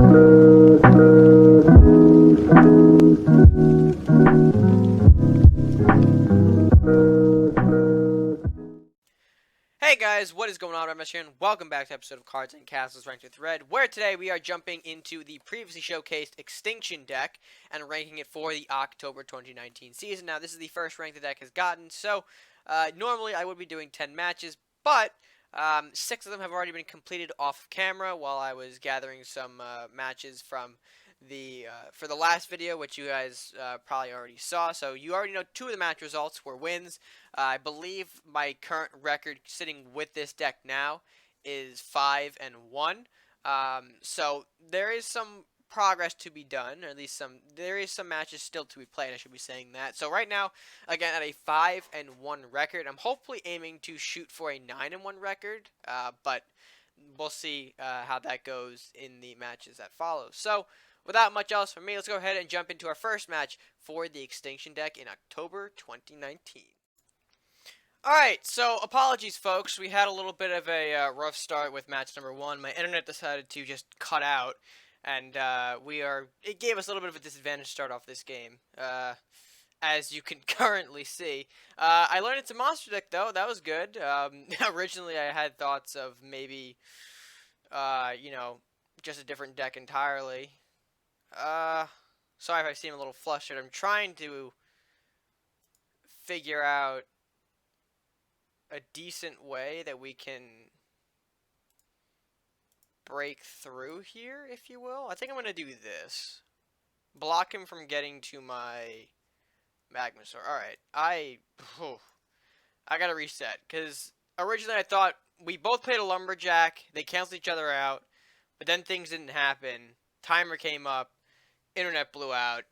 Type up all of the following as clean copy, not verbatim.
Hey guys, what is going on? RedMaster here, and welcome back to episode of Cards and Castles Ranked with Red, where today we are jumping into the previously showcased Extinction deck and ranking it for the October 2019 season. Now, this is the first rank the deck has gotten, so normally I would be doing 10 matches, but 6 of them have already been completed off camera while I was gathering some matches from for the last video, which you guys probably already saw. So you already know 2 of the match results were wins. I believe my current record sitting with this deck now is 5-1. So there is some progress to be done, or at least there is some matches still to be played. I should be saying that. So right now, again, at a 5-1 record, I'm hopefully aiming to shoot for a 9-1 record, but we'll see how that goes in the matches that follow. So without much else from me, let's go ahead and jump into our first match for the Extinction deck in October 2019. Alright, so apologies folks, we had a little bit of a rough start with match number 1. My internet decided to just cut out, and it gave us a little bit of a disadvantage to start off this game, as you can currently see. I learned it's a monster deck though, that was good. Originally I had thoughts of maybe, just a different deck entirely. Sorry if I seem a little flustered. I'm trying to figure out a decent way that we can break through here, if you will. I think I'm going to do this. Block him from getting to my Magma Sword. Alright, I gotta reset, because originally I thought we both played a Lumberjack, they canceled each other out, but then things didn't happen. Timer came up, internet blew out,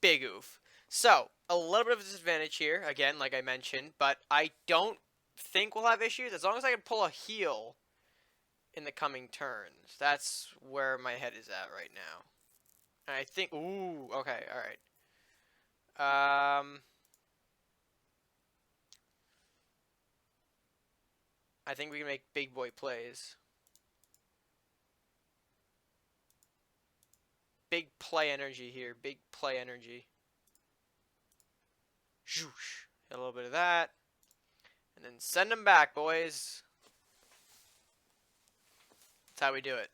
big oof. So, a little bit of a disadvantage here, again, like I mentioned, but I don't think we'll have issues as long as I can pull a heal in the coming turns. That's where my head is at right now. And I think, ooh, okay, alright. I think we can make big boy plays. Big play energy here. Big play energy. Zhoosh. Get a little bit of that. And then send them back, boys. That's how we do it.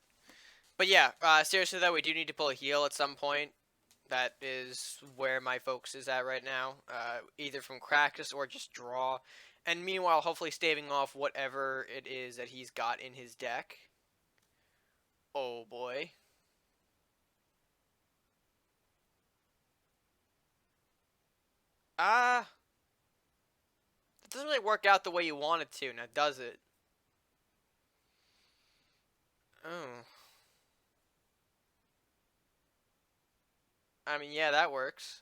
But yeah, seriously though, we do need to pull a heal at some point. That is where my focus is at right now. Either from Crackus or just draw. And meanwhile, hopefully staving off whatever it is that he's got in his deck. Oh boy. That doesn't really work out the way you want it to, now does it? Oh. I mean, yeah, that works.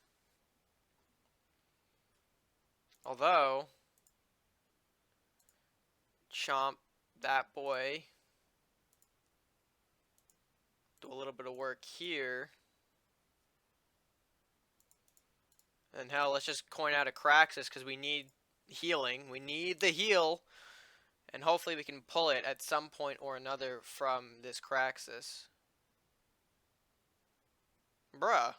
Although, chomp that boy. Do a little bit of work here. And hell, let's just coin out a Craxus because we need healing. We need the heal. And hopefully we can pull it at some point or another from this Craxus. Bruh.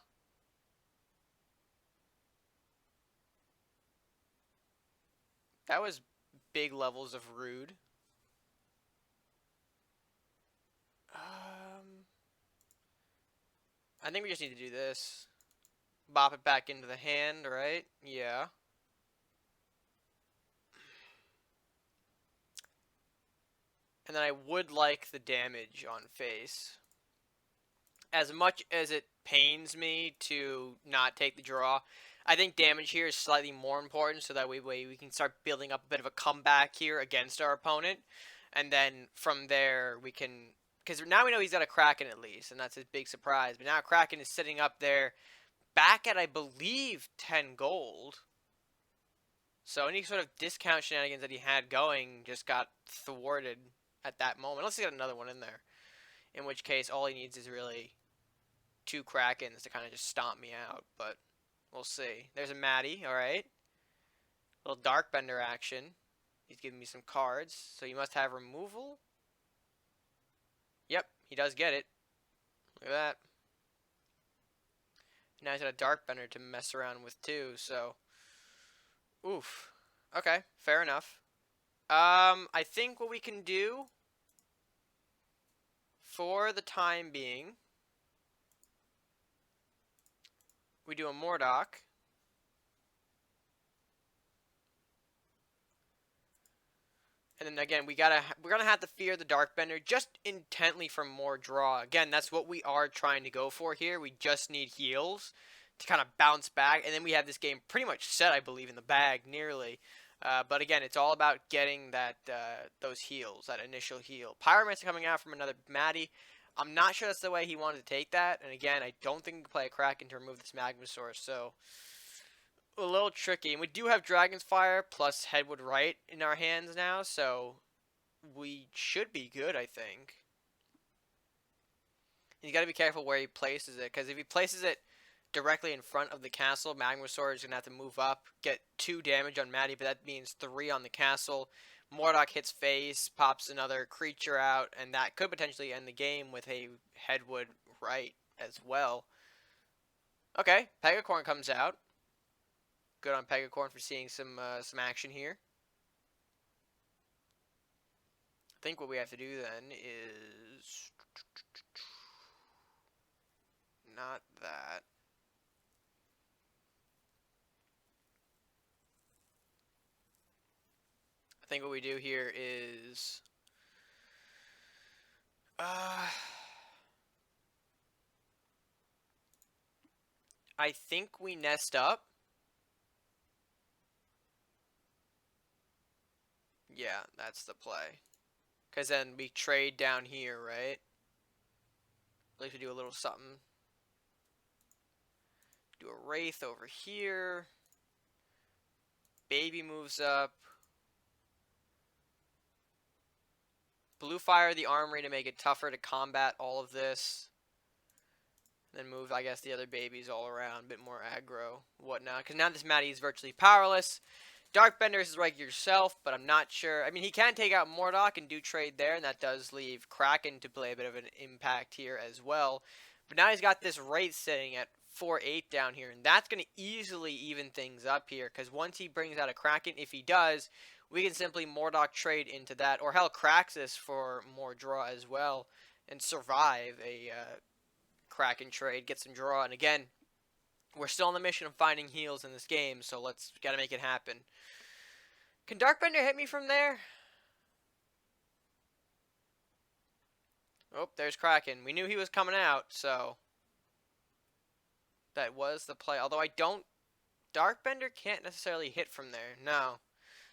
That was big levels of rude. I think we just need to do this. Bop it back into the hand, right? Yeah. And then I would like the damage on face. As much as it pains me to not take the draw, I think damage here is slightly more important, so that way we can start building up a bit of a comeback here against our opponent. And then from there we can... Because now we know he's got a Kraken at least, and that's his big surprise. But now Kraken is sitting up there back at, I believe, 10 gold. So any sort of discount shenanigans that he had going just got thwarted at that moment. Unless he got another one in there. In which case, all he needs is really 2 Krakens to kind of just stomp me out. But we'll see. There's a Maddie, alright. Little Darkbender action. He's giving me some cards. So you must have removal. Yep, he does get it. Look at that. Now he's got a Dark Bender to mess around with too, so... Oof. Okay, fair enough. I think what we can do for the time being, we do a Mordock. And then again, we're gonna have to fear the Darkbender just intently for more draw. Again, that's what we are trying to go for here. We just need heals to kind of bounce back, and then we have this game pretty much set, I believe, in the bag nearly. But again, it's all about getting that those heals, that initial heal. Pyromancer coming out from another Maddie. I'm not sure that's the way he wanted to take that. And again, I don't think we can play a Kraken to remove this Magma Source. So a little tricky. And we do have Dragon's Fire plus Headwood Right in our hands now, so we should be good, I think. And you got to be careful where he places it, because if he places it directly in front of the castle, Magma Sword is going to have to move up, get 2 damage on Maddie, but that means 3 on the castle. Mordock hits face, pops another creature out, and that could potentially end the game with a Headwood Right as well. Okay, Pegacorn comes out. Good on Pegacorn for seeing some action here. I think what we have to do then is not that. I think what we do here is I think we nest up. Yeah, that's the play. Because then we trade down here, right? I'd like to do a little something. Do a Wraith over here. Baby moves up. Blue Fire the Armory to make it tougher to combat all of this. Then move, I guess, the other babies all around. A bit more aggro, whatnot. Because now this Maddie is virtually powerless. Darkbender is like yourself, but I'm not sure. I mean, he can take out Mordock and do trade there, and that does leave Kraken to play a bit of an impact here as well. But now he's got this Wraith sitting at 4-8 down here, and that's going to easily even things up here, because once he brings out a Kraken, if he does, we can simply Mordock trade into that, or hell, Kraxus for more draw as well, and survive a Kraken trade, get some draw, and again, we're still on the mission of finding heals in this game, so gotta make it happen. Can Darkbender hit me from there? Oh, there's Kraken. We knew he was coming out, so that was the play. Although Darkbender can't necessarily hit from there. No.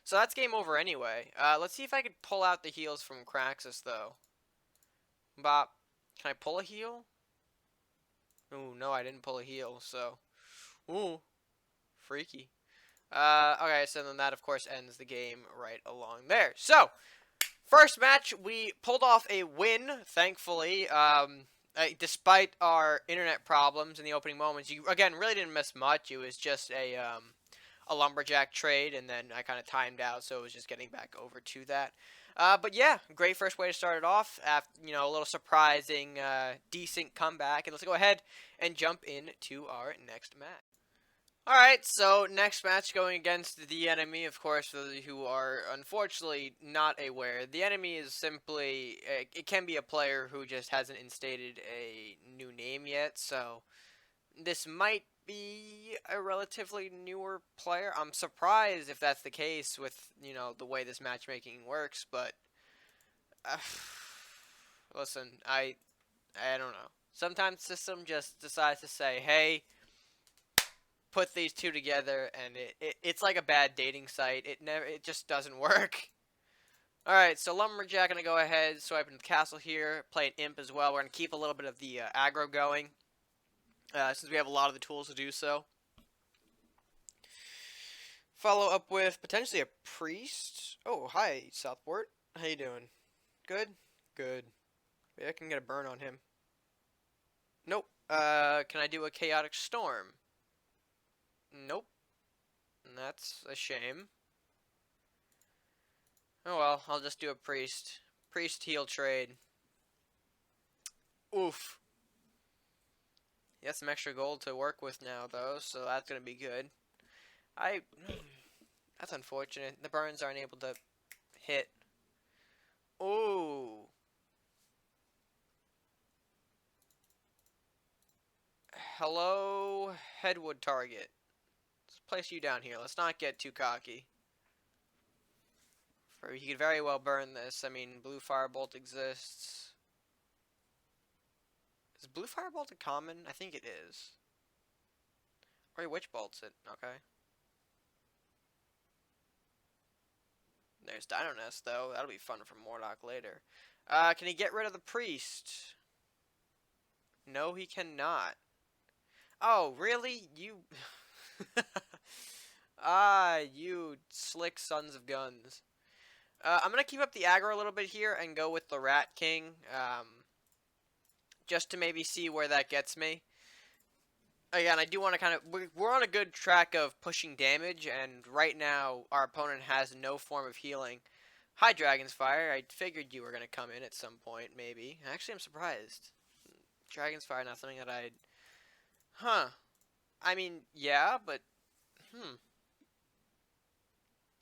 So that's game over anyway. Let's see if I could pull out the heals from Kraxus, though. Bop. Can I pull a heal? Ooh, no, I didn't pull a heal, so... Ooh. Freaky. Okay, so then that, of course, ends the game right along there. So, first match, we pulled off a win, thankfully. Despite our internet problems in the opening moments, you, again, really didn't miss much. It was just a lumberjack trade, and then I kind of timed out, so it was just getting back over to that. But yeah, great first way to start it off. After, a little surprising, decent comeback. And let's go ahead and jump into our next match. Alright, so next match going against the enemy, of course, for those who are unfortunately not aware. The enemy is simply, it can be a player who just hasn't instated a new name yet, so this might be a relatively newer player. I'm surprised if that's the case with, the way this matchmaking works, but listen, I don't know. Sometimes the system just decides to say, hey, put these two together, and it's like a bad dating site. It just doesn't work. Alright, so Lumberjack gonna go ahead, swipe into the castle here, play an imp as well. We're gonna keep a little bit of the aggro going, since we have a lot of the tools to do so. Follow up with potentially a priest. Oh, hi, Southport. How you doing? Good? Good. Maybe I can get a burn on him. Nope. Can I do a chaotic storm? Nope. That's a shame. Oh well, I'll just do a priest. Priest heal trade. Oof. He has some extra gold to work with now, though, so that's gonna be good. That's unfortunate. The burns aren't able to hit. Ooh. Hello, Headwood target. Let's place you down here. Let's not get too cocky. For he could very well burn this. I mean, blue firebolt exists. Is blue firebolt a common? I think it is. Or he witch bolts it. Okay. There's Dino Nest, though. That'll be fun for Morlock later. Can he get rid of the priest? No, he cannot. Oh, really? You... you slick sons of guns. I'm going to keep up the aggro a little bit here and go with the Rat King. Just to maybe see where that gets me. Again, I do want to kind of... We're on a good track of pushing damage, and right now our opponent has no form of healing. Hi, Dragon's Fire. I figured you were going to come in at some point, maybe. Actually, I'm surprised. Dragon's Fire, not something that I'd... Huh. I mean, yeah, but...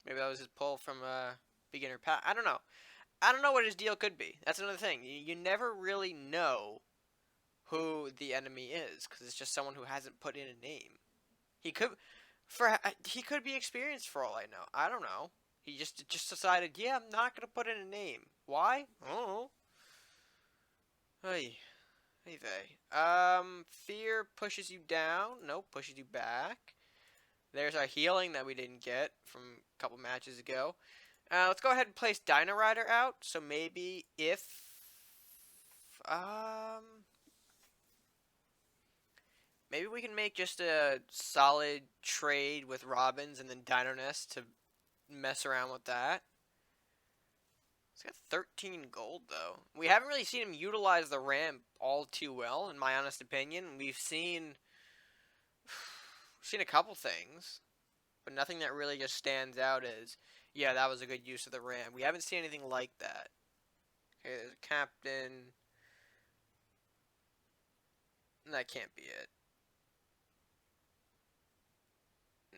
Maybe that was his pull from beginner pack. I don't know. I don't know what his deal could be. That's another thing. You never really know who the enemy is, because it's just someone who hasn't put in a name. He could be experienced for all I know. I don't know. He just decided, yeah, I'm not gonna put in a name. Why? Oh. Hey, hey, fear pushes you down. Nope, pushes you back. There's our healing that we didn't get from a couple matches ago. Let's go ahead and place Dino Rider out. So maybe if maybe we can make just a solid trade with Robins and then Dino Nest to mess around with that. He's got 13 gold, though. We haven't really seen him utilize the ramp all too well, in my honest opinion. We've seen a couple things, but nothing that really just stands out as, yeah, that was a good use of the ramp. We haven't seen anything like that. Okay, there's a captain. That can't be it.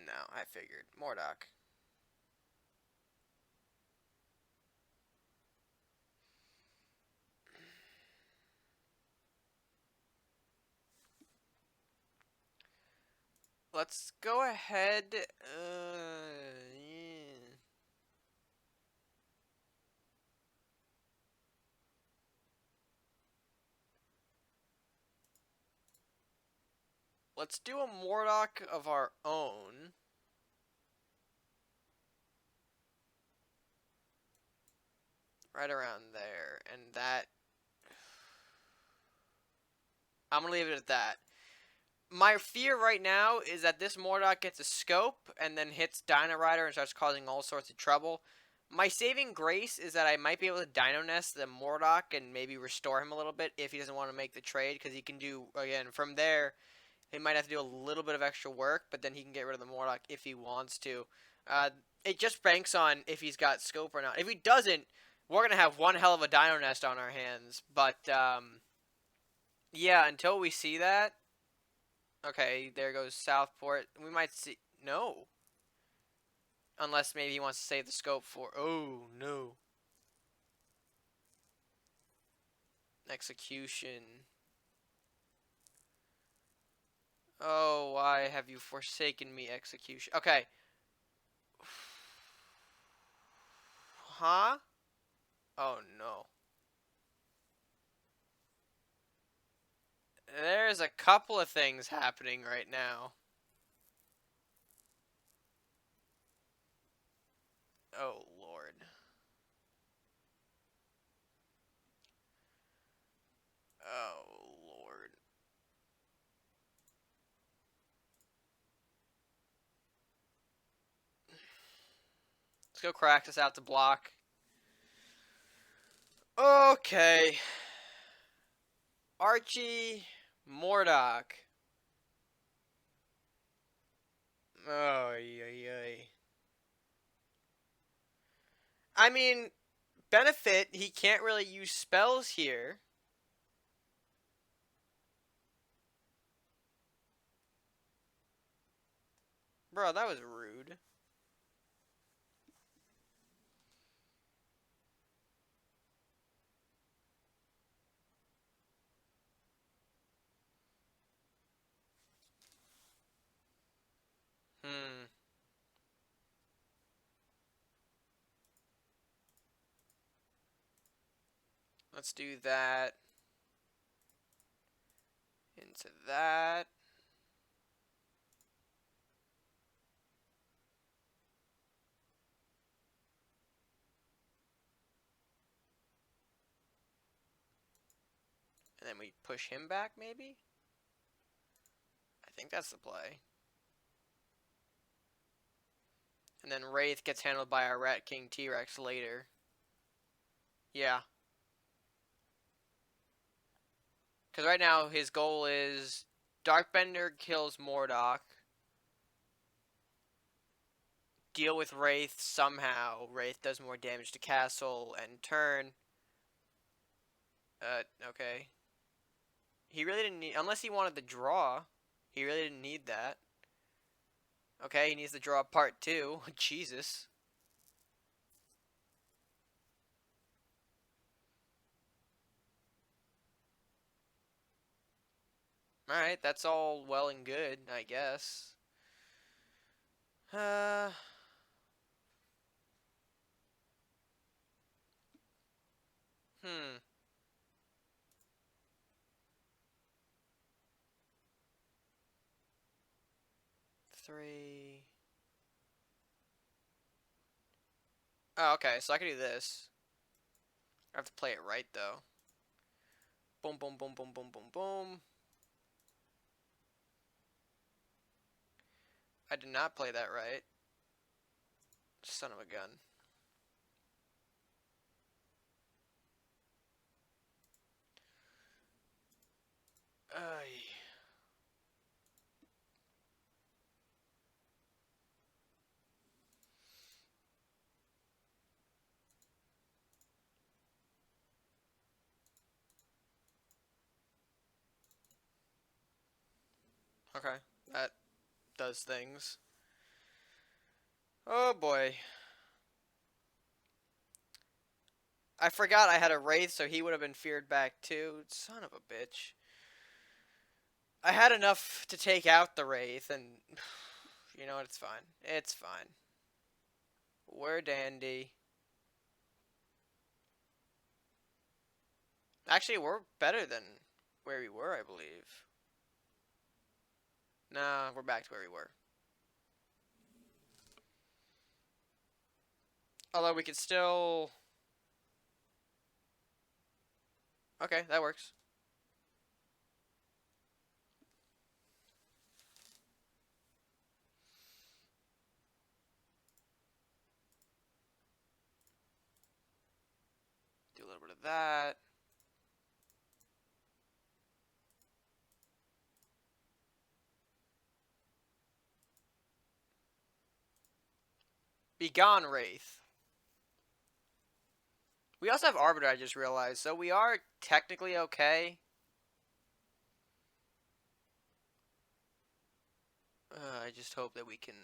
No, I figured. Mordock. Let's go ahead. Yeah. Let's do a Mordock of our own. Right around there. And that... I'm going to leave it at that. My fear right now is that this Mordock gets a scope and then hits Dino Rider and starts causing all sorts of trouble. My saving grace is that I might be able to Dino Nest the Mordock and maybe restore him a little bit if he doesn't want to make the trade, because he can do, again, from there, he might have to do a little bit of extra work, but then he can get rid of the Mordock if he wants to. It just banks on if he's got scope or not. If he doesn't, we're going to have one hell of a Dino Nest on our hands. But, yeah, until we see that... Okay, there goes Southport. We might see... No. Unless maybe he wants to save the scope for... Oh, no. Execution. Oh, why have you forsaken me, Execution? Okay. Huh? Oh, no. There's a couple of things happening right now. Oh, Lord. Oh, Lord. Let's go crack this out to block. Okay. Archie Mordock. Oh, yeah. I mean, benefit, he can't really use spells here. Bro, that was rude. Hmm. Let's do that. Into that. And then we push him back, maybe? I think that's the play. And then Wraith gets handled by our Rat King T-Rex later. Yeah. Because right now his goal is Darkbender kills Mordock. Deal with Wraith somehow. Wraith does more damage to Castle and turn. Okay. He really didn't need... Unless he wanted the draw. He really didn't need that. Okay, he needs to draw part 2. Jesus. Alright, that's all well and good, I guess. Hmm. 3. Oh, okay, so I can do this. I have to play it right, though. Boom, boom, boom, boom, boom, boom, boom. I did not play that right. Son of a gun. Ay. Okay, that does things. Oh boy. I forgot I had a Wraith, so he would have been feared back too. Son of a bitch. I had enough to take out the Wraith, and you know what? It's fine. It's fine. We're dandy. Actually, we're better than where we were, I believe. Nah, we're back to where we were. Although we could still... Okay, that works. Do a little bit of that. Begone, Wraith. We also have Arbiter, I just realized, so we are technically okay. I just hope that we can...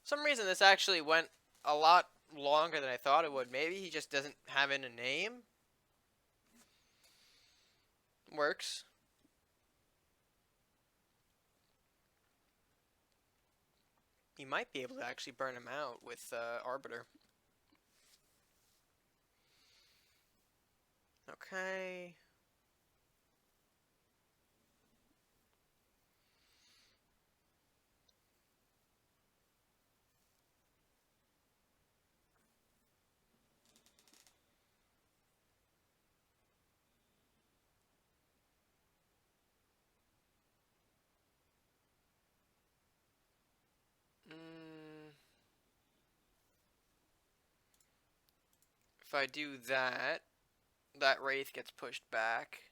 For some reason, this actually went a lot longer than I thought it would. Maybe he just doesn't have in a name? Works. You might be able to actually burn him out with Arbiter. Okay. If I do that, that Wraith gets pushed back.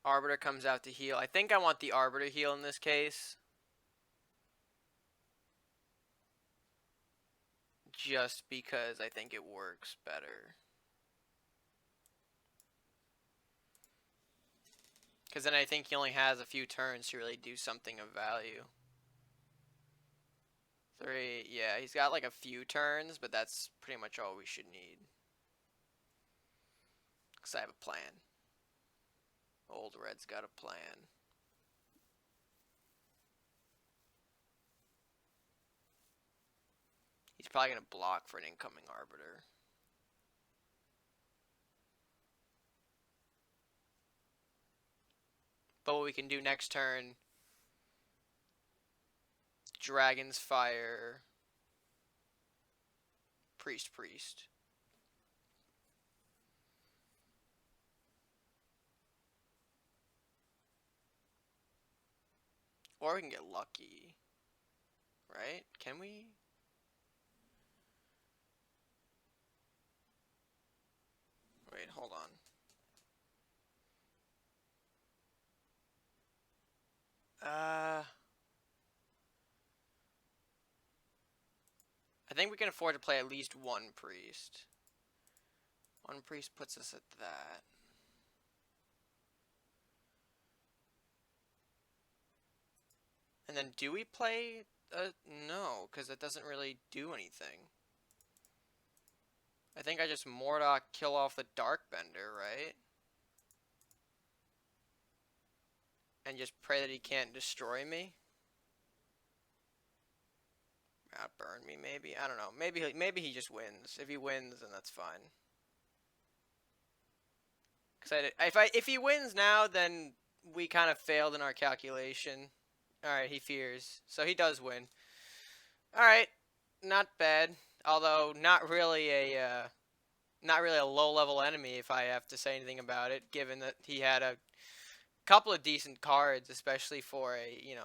Arbiter comes out to heal. I think I want the Arbiter heal in this case. Just because I think it works better. Because then I think he only has a few turns to really do something of value. 3, yeah, he's got like a few turns, but that's pretty much all we should need. Because I have a plan. Old Red's got a plan. He's probably going to block for an incoming Arbiter. But what we can do next turn, Dragon's Fire, Priest, Priest. Or we can get lucky. Right? Can we? Wait, hold on. I think we can afford to play at least one priest. One priest puts us at that. And then do we play? No, because it doesn't really do anything. I think I just Mordok kill off the Darkbender, right? And just pray that he can't destroy me. Outburn me, maybe. I don't know. Maybe he just wins. If he wins, then that's fine. Cause if he wins now, then we kind of failed in our calculation. All right, he fears, so he does win. All right, not bad. Although not really a low-level enemy, if I have to say anything about it. Given that he had a couple of decent cards, especially for a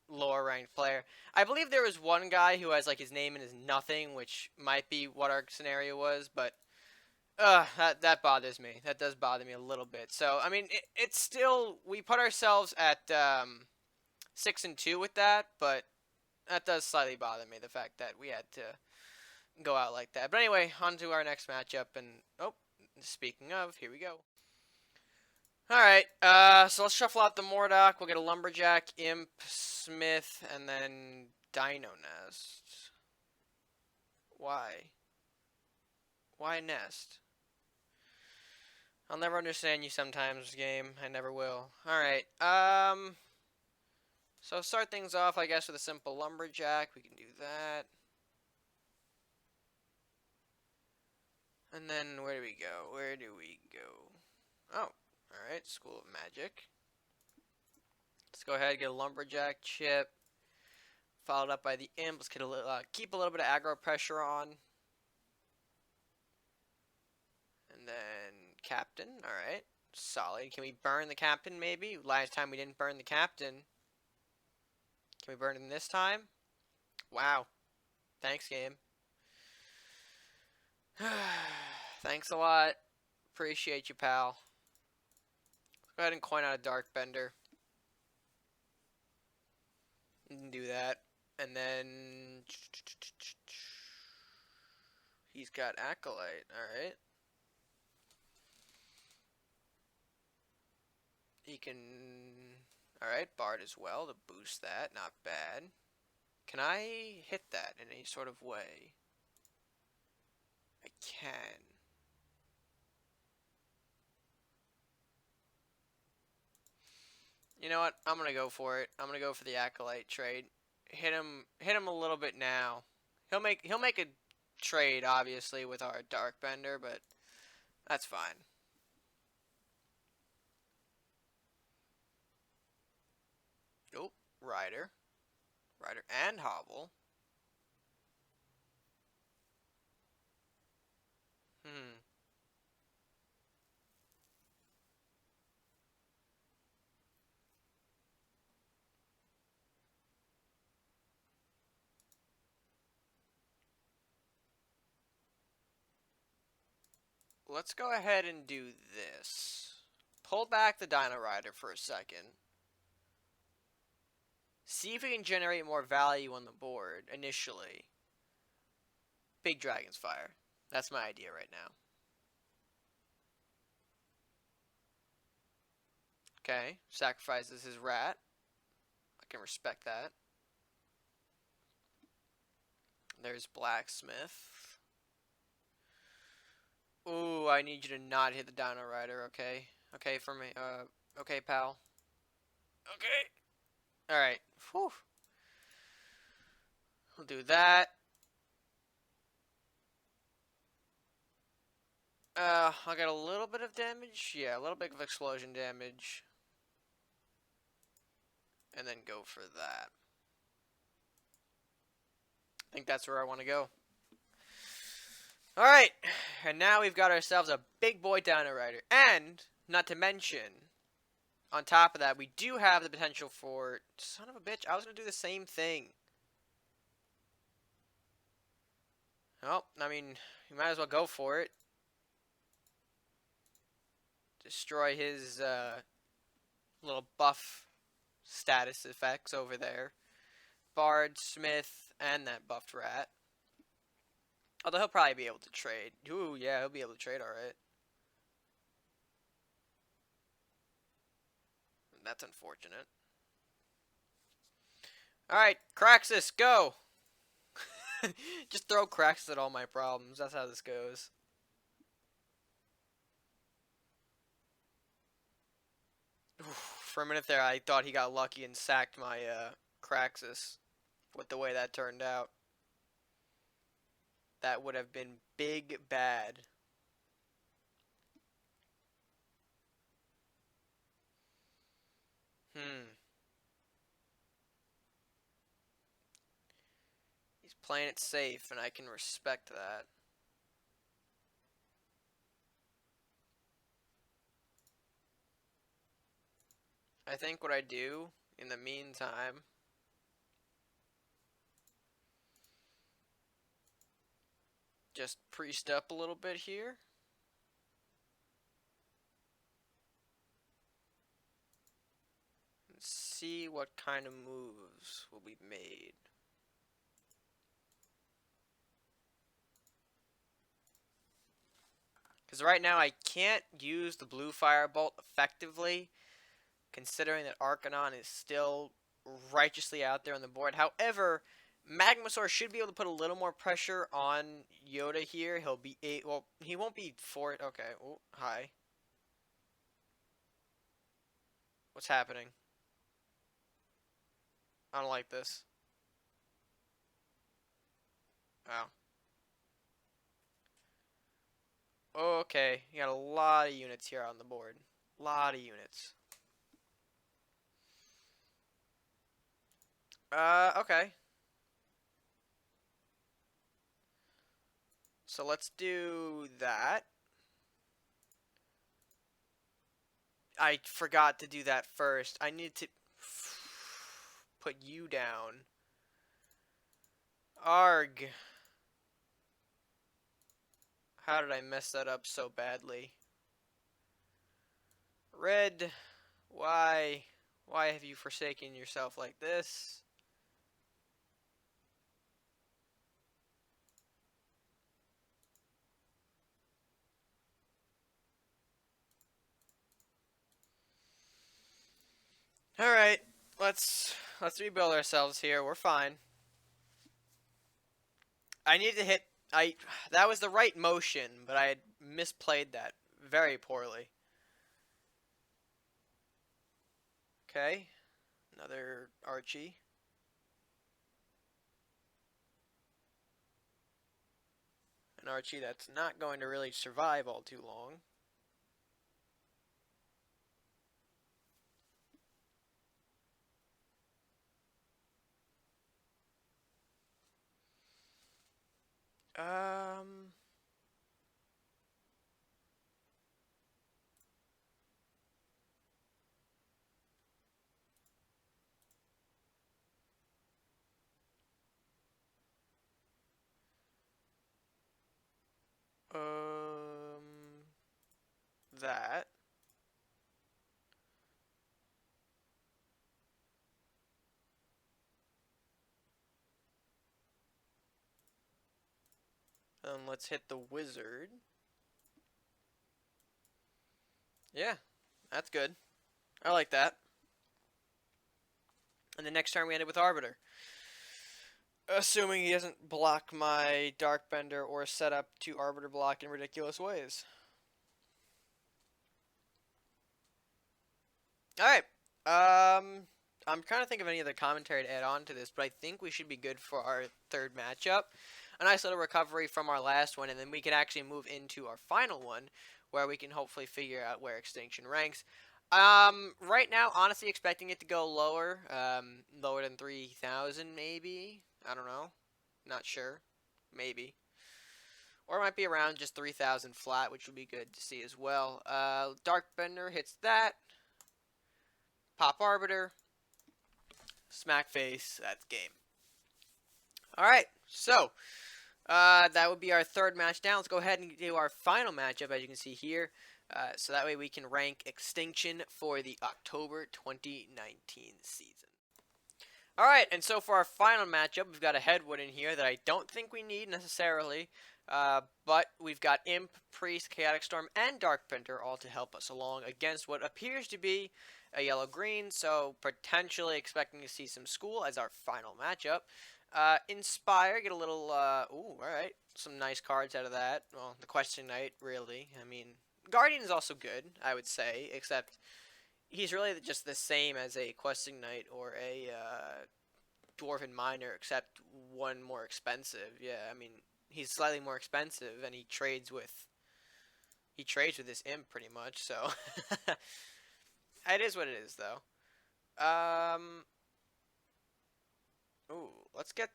lower ranked player. I believe there was one guy who has like his name and his nothing, which might be what our scenario was, but that bothers me. That does bother me a little bit. So I mean, it's still, we put ourselves at 6-2 with that, but that does slightly bother me, the fact that we had to go out like that. But anyway, on to our next matchup, and speaking of, here we go. Alright, so let's shuffle out the Mordok. We'll get a Lumberjack, Imp, Smith, and then Dino Nest. Why? Why Nest? I'll never understand you sometimes, game. I never will. Alright, so start things off, I guess, with a simple Lumberjack. We can do that. And then, where do we go? Where do we go? Oh, alright, School of Magic. Let's go ahead and get a Lumberjack chip. Followed up by the Imp. Let's get keep a little bit of aggro pressure on. And then Captain. Alright, solid. Can we burn the Captain, maybe? Last time we didn't burn the Captain. Can we burn him this time? Wow. Thanks, game. Thanks a lot. Appreciate you, pal. Go ahead and coin out a Darkbender. You can do that. And then he's got Acolyte. Alright. He can... Alright, Bard as well to boost that. Not bad. Can I hit that in any sort of way? I can. You know what? I'm gonna go for it. I'm gonna go for the Acolyte trade. Hit him a little bit now. He'll make a trade, obviously, with our Darkbender, but that's fine. Oh, Rider and Hobble. Let's go ahead and do this. Pull back the Dino Rider for a second. See if we can generate more value on the board initially. Big Dragon's Fire. That's my idea right now. Okay, sacrifices his rat. I can respect that. There's blacksmith. Ooh, I need you to not hit the Dino Rider, okay? Okay, for me. Okay, pal. Okay. Alright. Whew. We'll do that. I got a little bit of damage. Yeah, a little bit of explosion damage. And then go for that. I think that's where I want to go. Alright. And now we've got ourselves a big boy Dino Rider. And, not to mention, on top of that, we do have the potential for... Son of a bitch, I was going to do the same thing. Well, I mean, you might as well go for it. Destroy his little buff status effects over there. Bard, Smith, and that buffed rat. Although he'll probably be able to trade. Ooh, yeah, he'll be able to trade alright. That's unfortunate. Alright, Craxus, go! Just throw Craxus at all my problems. That's how this goes. Oof, for a minute there, I thought he got lucky and sacked my Craxus with the way that turned out. That would have been big bad. He's playing it safe, and I can respect that. I think what I do in the meantime, just priest up a little bit here. And see what kind of moves will be made. Because right now I can't use the blue firebolt effectively, considering that Arcanon is still righteously out there on the board. However, Magmasaur should be able to put a little more pressure on Yoda here. He'll be well, he won't be for it. Okay. Oh, hi. What's happening? I don't like this. Oh. Okay. You got a lot of units here on the board. A lot of units. Okay. So let's do that. I forgot to do that first. I need to put you down. Arg. How did I mess that up so badly? Red, why? Why have you forsaken yourself like this? Alright, let's rebuild ourselves here. We're fine. I need to hit... that was the right motion, but I had misplayed that very poorly. Okay. Another Archie. An Archie that's not going to really survive all too long. That. Let's hit the wizard. Yeah, that's good. I like that. And the next turn we ended with Arbiter. Assuming he doesn't block my Darkbender or set up to Arbiter block in ridiculous ways. Alright. I'm trying to think of any other commentary to add on to this, but I think we should be good for our third matchup. A nice little recovery from our last one, and then we can actually move into our final one, where we can hopefully figure out where Extinction ranks. Right now, honestly, expecting it to go lower, lower than 3,000 maybe. I don't know, not sure, maybe, or it might be around just 3,000 flat, which would be good to see as well. Darkbender hits that. Pop Arbiter. Smack face. That's game. Alright, so that would be our third match down. Let's go ahead and do our final matchup, as you can see here. So that way we can rank Extinction for the October 2019 season. Alright, and so for our final matchup, we've got a Headwood in here that I don't think we need necessarily. But we've got Imp, Priest, Chaotic Storm, and Darkbender all to help us along against what appears to be a yellow-green, so potentially expecting to see some School as our final matchup. Inspire, get a little, ooh, alright, some nice cards out of that. Well, the Question Knight, really. I mean, Guardian is also good, I would say, except he's really just the same as a Questing Knight or a Dwarven Miner, except one more expensive. Yeah, I mean, he's slightly more expensive, and he trades with this Imp pretty much. So it is what it is, though. Ooh, let's get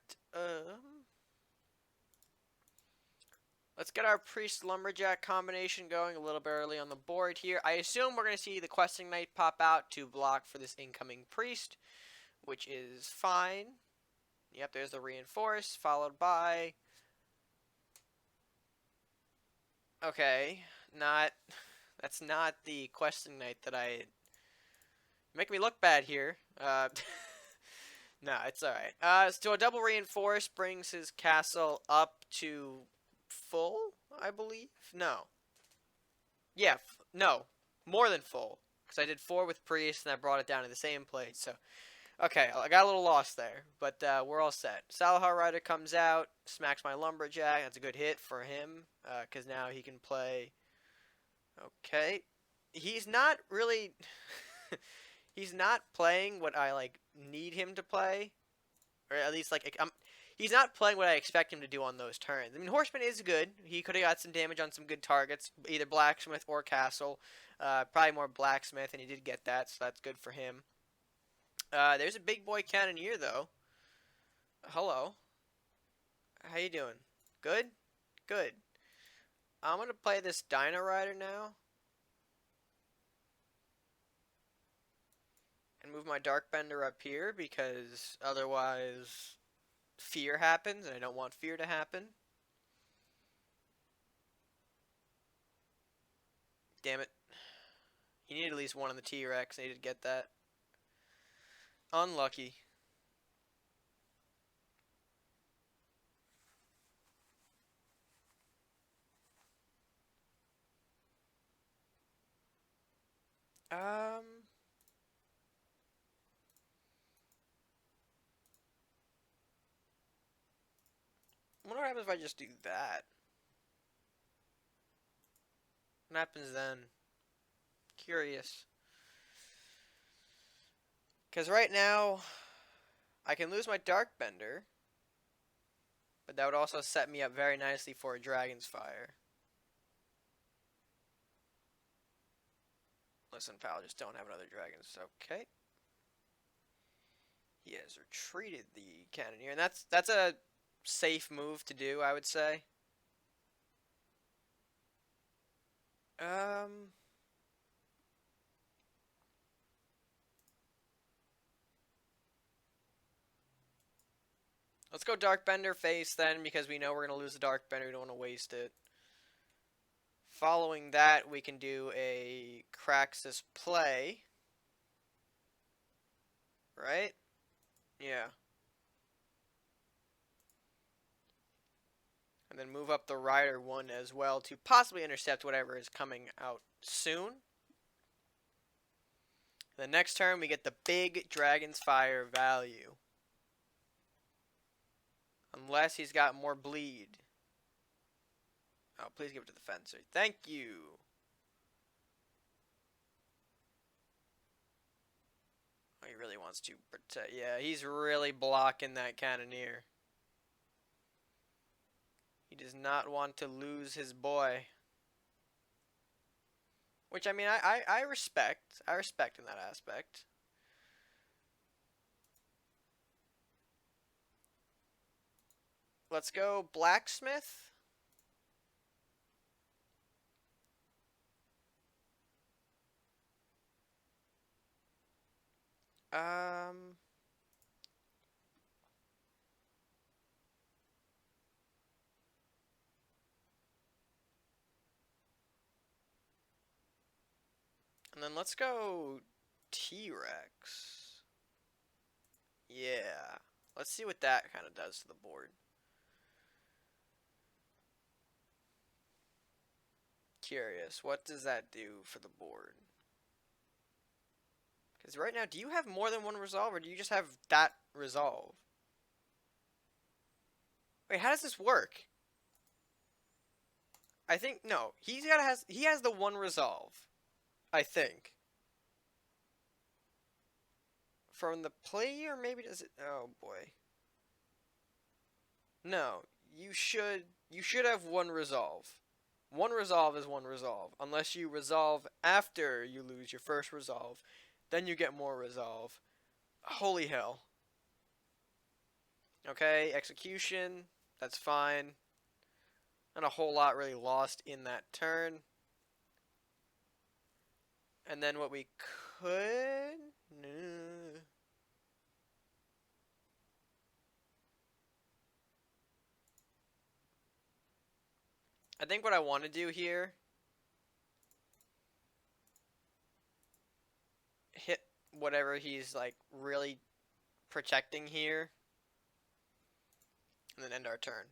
our Priest Lumberjack combination going a little bit early on the board here. I assume we're going to see the Questing Knight pop out to block for this incoming Priest, which is fine. Yep, there's the Reinforce, followed by... Okay, that's not the Questing Knight that I... Make me look bad here. No, it's alright. So a double Reinforce brings his castle up to full, I believe? No. Yeah, no. More than full. Because I did 4 with Priest, and I brought it down to the same place, so... Okay, I got a little lost there, but we're all set. Salahar Rider comes out, smacks my Lumberjack. That's a good hit for him, because now he can play... Okay. He's not really... He's not playing what I, like, need him to play. Or at least, like, he's not playing what I expect him to do on those turns. I mean, Horseman is good. He could have got some damage on some good targets, either Blacksmith or Castle. Probably more Blacksmith, and he did get that, so that's good for him. There's a big boy Cannoneer, though. Hello. How you doing? Good? Good. I'm going to play this Dino Rider now. And move my Darkbender up here, because otherwise fear happens, and I don't want fear to happen. Damn it. He needed at least one on the T-Rex, and he did get that. Unlucky. I wonder what happens if I just do that. What happens then? Curious. Because right now, I can lose my Darkbender, but that would also set me up very nicely for a Dragon's Fire. Listen, pal, just don't have another Dragon's. Okay. He has retreated the Cannoneer, and that's a safe move to do, I would say. Let's go Darkbender face then, because we know we're going to lose the Darkbender. We don't want to waste it. Following that, we can do a Craxus play. Right? Yeah. And then move up the Rider one as well to possibly intercept whatever is coming out soon. The next turn, we get the big Dragon's Fire value. Unless he's got more bleed. Oh, please give it to the Fencer. Thank you. Oh, he really wants to protect. Yeah, he's really blocking that Cannoneer. He does not want to lose his boy. Which, I mean, I respect. I respect in that aspect. Let's go Blacksmith. Um... And then let's go T-Rex. Yeah. Let's see what that kind of does to the board. Curious. What does that do for the board? Because right now, do you have more than one resolve, or do you just have that resolve? Wait, how does this work? I think, no. He has the one resolve. I think. From the player, maybe does it? Oh boy. No, you should have one resolve. One resolve is one resolve, unless you resolve after you lose your first resolve, then you get more resolve. Holy hell. Okay, execution, that's fine. Not a whole lot really lost in that turn. And then what we could... No. I think what I want to do here... Hit whatever he's, like, really protecting here. And then end our turn.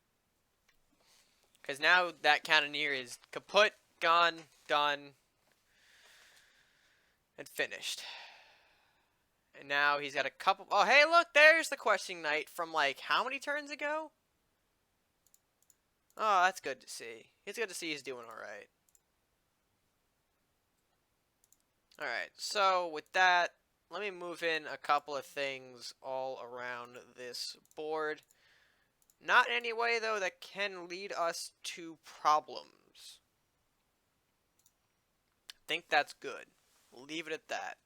Because now that Cannoneer is kaput, gone, done, and finished. And now he's got a couple... Oh, hey, look, there's the Questing Knight from, like, how many turns ago? Oh, that's good to see. It's good to see he's doing alright. Alright, so with that, let me move in a couple of things all around this board. Not in any way, though, that can lead us to problems. I think that's good. We'll leave it at that.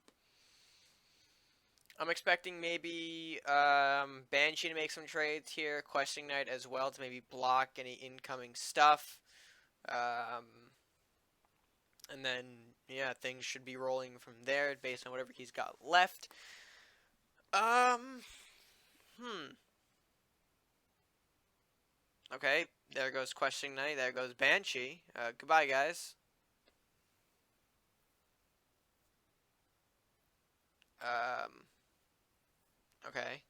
I'm expecting maybe Banshee to make some trades here. Questing Knight as well to maybe block any incoming stuff. And then, yeah, things should be rolling from there based on whatever he's got left. Okay, there goes Questing Knight. There goes Banshee. Goodbye, guys. Okay.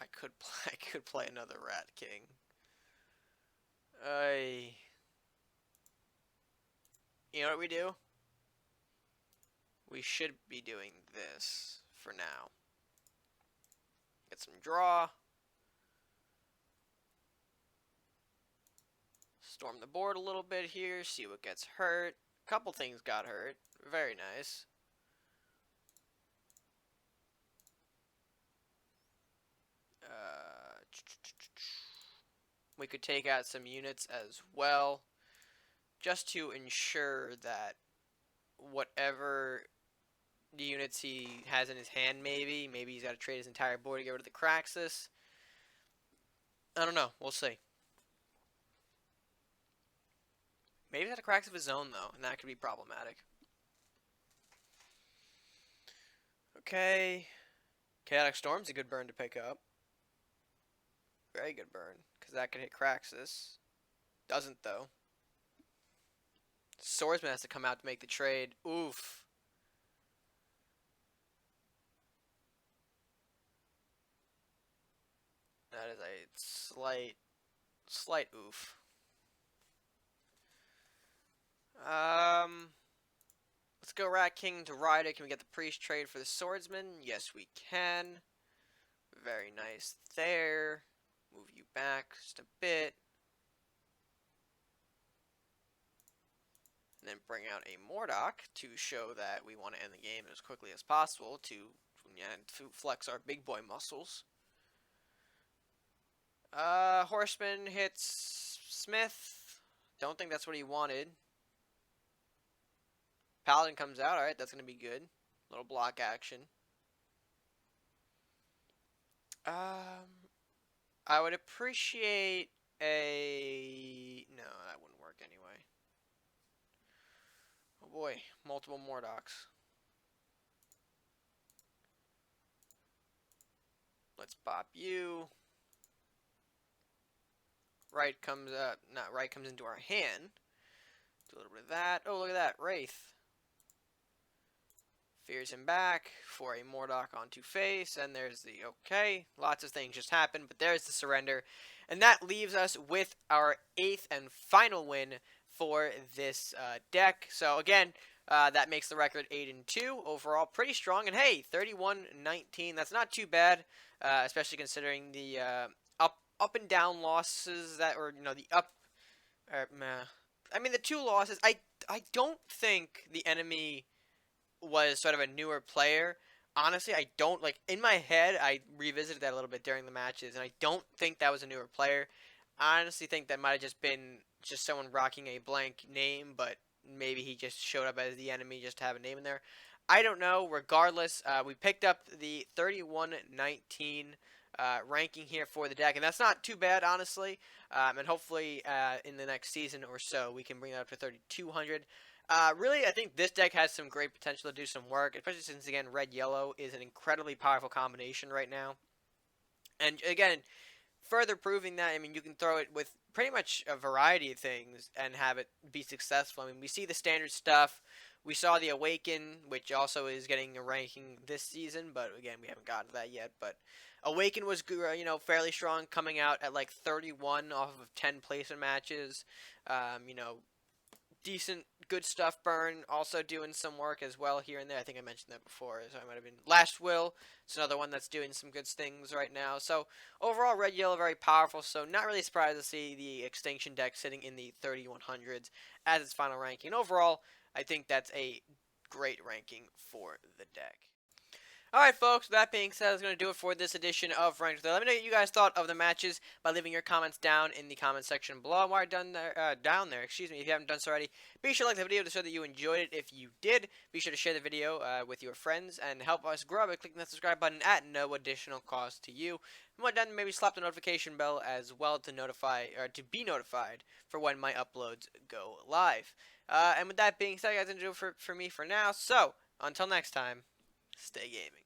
I could play another Rat King. You know what we do? We should be doing this for now. Get some draw. Storm the board a little bit here. See what gets hurt. A couple things got hurt. Very nice. We could take out some units as well, just to ensure that whatever the units he has in his hand, maybe he's got to trade his entire board to get rid of the Craxus. I don't know. We'll see. Maybe he's got a Craxus of his own, though, and that could be problematic. Okay. Chaotic Storm's a good burn to pick up. Very good burn, because that could hit Craxus. Doesn't, though. Swordsman has to come out to make the trade. Oof. That is a slight oof. Let's go Rat King to Rider. Can we get the Priest trade for the Swordsman? Yes, we can. Very nice there. Move you back just a bit. And then bring out a Mordok to show that we want to end the game as quickly as possible to flex our big boy muscles. Horseman hits Smith. Don't think that's what he wanted. Paladin comes out. Alright, that's going to be good. Little block action. I would appreciate a... No, that wouldn't work anyway. Oh boy, multiple Mordocs. Let's bop you. Right comes up, not right comes into our hand. Do a little bit of that. Oh, look at that, Wraith. Fears him back for a Mordok onto face, and there's the okay. Lots of things just happened, but there's the surrender. And that leaves us with our 8th and final win for this deck. So again, that makes the record 8-2 overall, pretty strong. And hey, 31-19, that's not too bad, especially considering the up and down losses that were, the up. I mean, the 2 losses. I don't think the enemy was sort of a newer player. Honestly, I don't, in my head, I revisited that a little bit during the matches, and I don't think that was a newer player. I honestly think that might have just been someone rocking a blank name, but maybe he just showed up as the enemy just to have a name in there. I don't know. Regardless, we picked up the 31-19 ranking here for the deck, and that's not too bad, honestly. And hopefully, in the next season or so, we can bring that up to 3,200. Really, I think this deck has some great potential to do some work, especially since, again, red-yellow is an incredibly powerful combination right now. And, again, further proving that, I mean, you can throw it with pretty much a variety of things and have it be successful. I mean, we see the standard stuff. We saw the Awaken, which also is getting a ranking this season, but, again, we haven't gotten to that yet. But Awaken was, fairly strong, coming out at, 31 off of 10 placement matches. Decent, good stuff burn, also doing some work as well here and there. I think I mentioned that before, so I might have been. Last Will, it's another one that's doing some good things right now. So, overall, red-yellow, very powerful, so not really surprised to see the Extinction deck sitting in the 3100s as its final ranking. Overall, I think that's a great ranking for the deck. Alright folks, with that being said, that's going to do it for this edition of Ranked with Red. Let me know what you guys thought of the matches by leaving your comments down in the comment section below. While you're down there, if you haven't done so already, be sure to like the video to show that you enjoyed it. If you did, be sure to share the video with your friends and help us grow by clicking that subscribe button at no additional cost to you. And when done, maybe slap the notification bell as well to be notified for when my uploads go live. And with that being said, guys, that's going to do it for me for now. So, until next time, stay gaming.